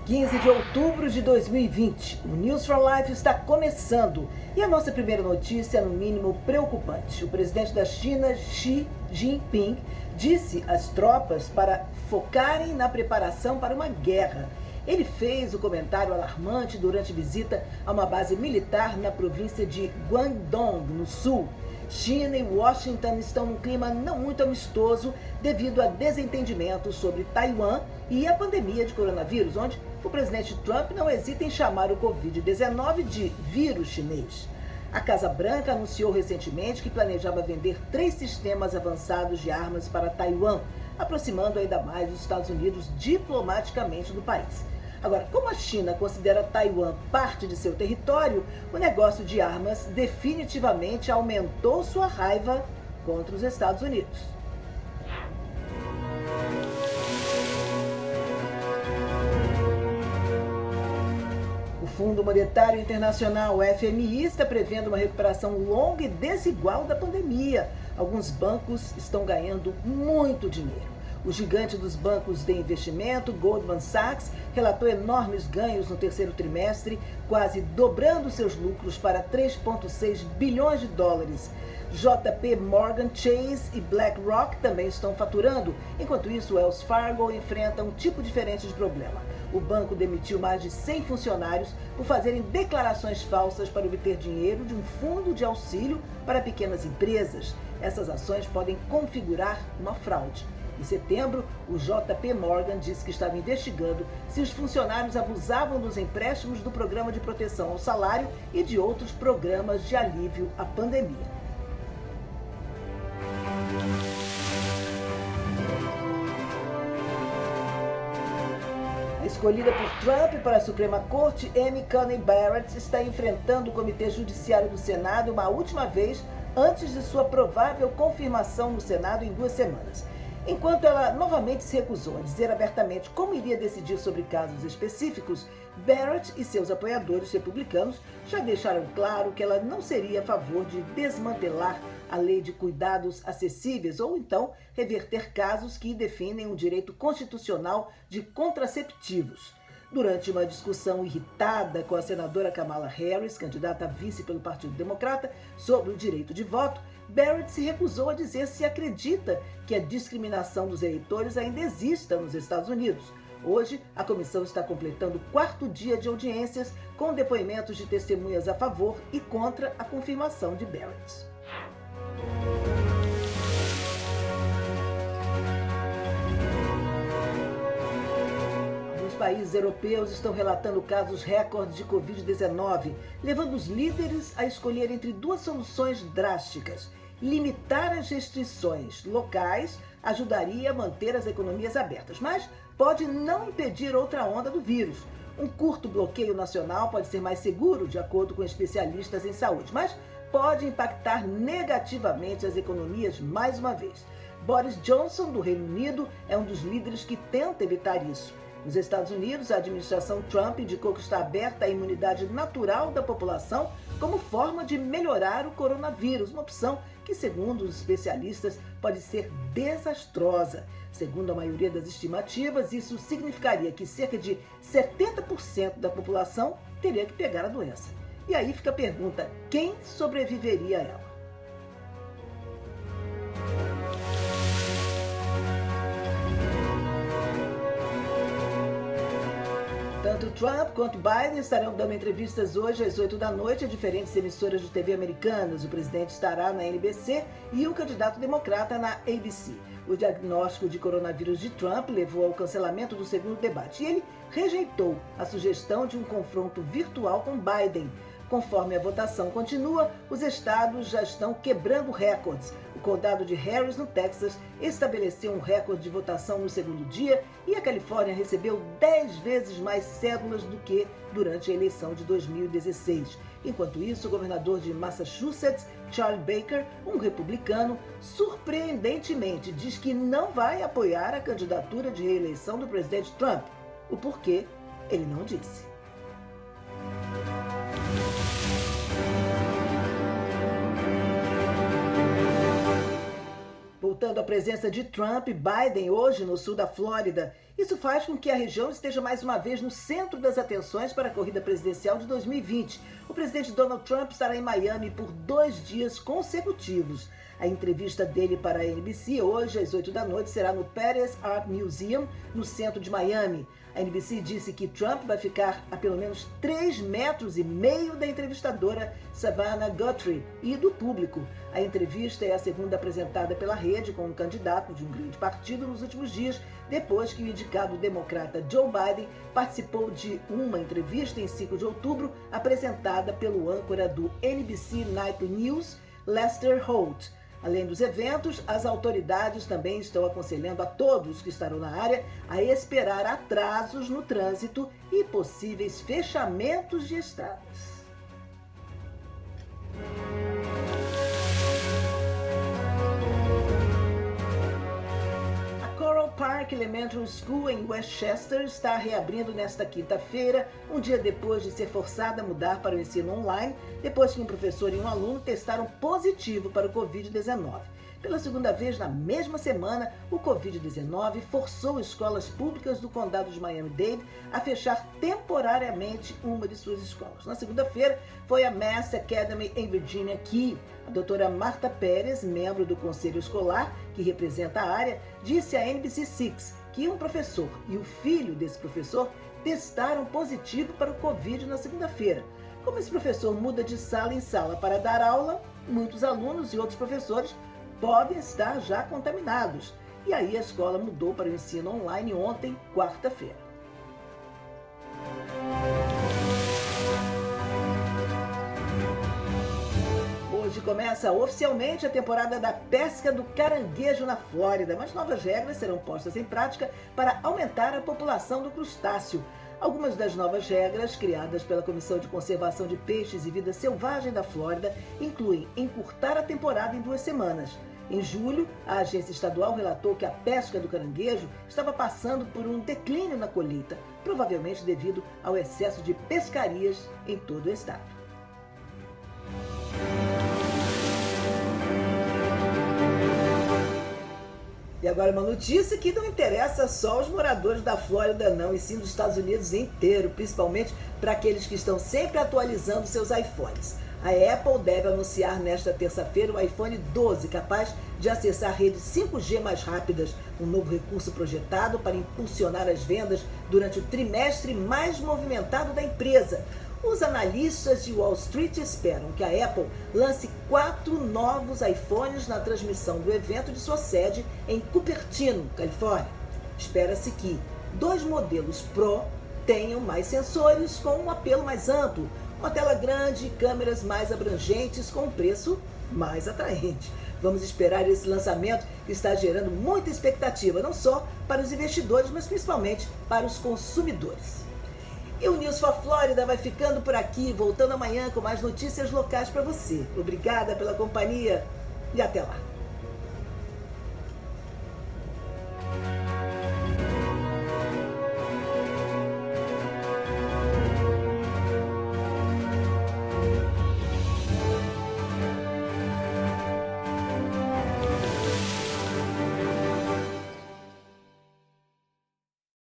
15 de outubro de 2020, o News for Life está começando e a nossa primeira notícia é no mínimo preocupante. O presidente da China, Xi Jinping, disse às tropas para focarem na preparação para uma guerra. Ele fez o comentário alarmante durante visita a uma base militar na província de Guangdong, no sul. China e Washington estão num clima não muito amistoso devido a desentendimentos sobre Taiwan e a pandemia de coronavírus, onde o presidente Trump não hesita em chamar o Covid-19 de vírus chinês. A Casa Branca anunciou recentemente que planejava vender 3 sistemas avançados de armas para Taiwan, aproximando ainda mais os Estados Unidos diplomaticamente do país. Agora, como a China considera Taiwan parte de seu território, o negócio de armas definitivamente aumentou sua raiva contra os Estados Unidos. O Fundo Monetário Internacional, o FMI, está prevendo uma recuperação longa e desigual da pandemia. Alguns bancos estão ganhando muito dinheiro. O gigante dos bancos de investimento, Goldman Sachs, relatou enormes ganhos no terceiro trimestre, quase dobrando seus lucros para 3,6 bilhões de dólares. JP Morgan Chase e BlackRock também estão faturando. Enquanto isso, Wells Fargo enfrenta um tipo diferente de problema. O banco demitiu mais de 100 funcionários por fazerem declarações falsas para obter dinheiro de um fundo de auxílio para pequenas empresas. Essas ações podem configurar uma fraude. Em setembro, o JP Morgan disse que estava investigando se os funcionários abusavam dos empréstimos do Programa de Proteção ao Salário e de outros programas de alívio à pandemia. A escolhida por Trump para a Suprema Corte, Amy Coney Barrett, está enfrentando o Comitê Judiciário do Senado uma última vez antes de sua provável confirmação no Senado em 2 semanas. Enquanto ela novamente se recusou a dizer abertamente como iria decidir sobre casos específicos, Barrett e seus apoiadores republicanos já deixaram claro que ela não seria a favor de desmantelar a lei de cuidados acessíveis ou então reverter casos que definem o direito constitucional de contraceptivos. Durante uma discussão irritada com a senadora Kamala Harris, candidata a vice pelo Partido Democrata, sobre o direito de voto, Barrett se recusou a dizer se acredita que a discriminação dos eleitores ainda exista nos Estados Unidos. Hoje, a comissão está completando o 4º dia de audiências com depoimentos de testemunhas a favor e contra a confirmação de Barrett. Os países europeus estão relatando casos recordes de Covid-19, levando os líderes a escolher entre 2 soluções drásticas. Limitar as restrições locais ajudaria a manter as economias abertas, mas pode não impedir outra onda do vírus. Um curto bloqueio nacional pode ser mais seguro, de acordo com especialistas em saúde, mas pode impactar negativamente as economias mais uma vez. Boris Johnson, do Reino Unido, é um dos líderes que tenta evitar isso. Nos Estados Unidos, a administração Trump indicou que está aberta à imunidade natural da população como forma de melhorar o coronavírus, uma opção que, segundo os especialistas, pode ser desastrosa. Segundo a maioria das estimativas, isso significaria que cerca de 70% da população teria que pegar a doença. E aí fica a pergunta: quem sobreviveria a ela? Tanto Trump quanto Biden estarão dando entrevistas hoje às 8 da noite a diferentes emissoras de TV americanas. O presidente estará na NBC e o candidato democrata na ABC. O diagnóstico de coronavírus de Trump levou ao cancelamento do segundo debate e ele rejeitou a sugestão de um confronto virtual com Biden. Conforme a votação continua, os estados já estão quebrando recordes. O condado de Harris, no Texas, estabeleceu um recorde de votação no segundo dia e a Califórnia recebeu 10 vezes mais cédulas do que durante a eleição de 2016. Enquanto isso, o governador de Massachusetts, Charlie Baker, um republicano, surpreendentemente diz que não vai apoiar a candidatura de reeleição do presidente Trump. O porquê, ele não disse. Voltando à presença de Trump, Biden hoje no sul da Flórida Isso faz com que a região esteja mais uma vez no centro das atenções para a corrida presidencial de 2020. O presidente Donald Trump estará em Miami por 2 dias consecutivos. A entrevista dele para a NBC hoje às 8 da noite será no Pettis Art Museum, no centro de Miami. A NBC disse que Trump vai ficar a pelo menos 3,5 metros da entrevistadora Savannah Guthrie e do público. A entrevista é a segunda apresentada pela rede com um candidato de um grande partido nos últimos dias, depois que o indicado democrata Joe Biden participou de uma entrevista em 5 de outubro, apresentada pelo âncora do NBC Nightly News, Lester Holt. Além dos eventos, as autoridades também estão aconselhando a todos que estarão na área a esperar atrasos no trânsito e possíveis fechamentos de estradas. Coral Park Elementary School em Westchester está reabrindo nesta quinta-feira, um dia depois de ser forçada a mudar para o ensino online, depois que um professor e um aluno testaram positivo para o Covid-19. Pela segunda vez na mesma semana, o Covid-19 forçou escolas públicas do condado de Miami-Dade a fechar temporariamente uma de suas escolas. Na segunda-feira, foi a Mass Academy em Virginia Key. A doutora Marta Pérez, membro do conselho escolar, que representa a área, disse à NBC6 que um professor e o filho desse professor testaram positivo para o Covid na segunda-feira. Como esse professor muda de sala em sala para dar aula, muitos alunos e outros professores podem estar já contaminados. E aí a escola mudou para o ensino online ontem, quarta-feira. Hoje começa oficialmente a temporada da pesca do caranguejo na Flórida, mas novas regras serão postas em prática para aumentar a população do crustáceo. Algumas das novas regras, criadas pela Comissão de Conservação de Peixes e Vida Selvagem da Flórida, incluem encurtar a temporada em 2 semanas. Em julho, a agência estadual relatou que a pesca do caranguejo estava passando por um declínio na colheita, provavelmente devido ao excesso de pescarias em todo o estado. E agora uma notícia que não interessa só aos moradores da Flórida não, e sim dos Estados Unidos inteiro, principalmente para aqueles que estão sempre atualizando seus iPhones. A Apple deve anunciar nesta terça-feira o iPhone 12, capaz de acessar redes 5G mais rápidas, um novo recurso projetado para impulsionar as vendas durante o trimestre mais movimentado da empresa. Os analistas de Wall Street esperam que a Apple lance 4 novos iPhones na transmissão do evento de sua sede em Cupertino, Califórnia. Espera-se que 2 modelos Pro tenham mais sensores com um apelo mais amplo, uma tela grande e câmeras mais abrangentes com um preço mais atraente. Vamos esperar esse lançamento que está gerando muita expectativa, não só para os investidores, mas principalmente para os consumidores. E o News for Flórida vai ficando por aqui, voltando amanhã com mais notícias locais para você. Obrigada pela companhia e até lá.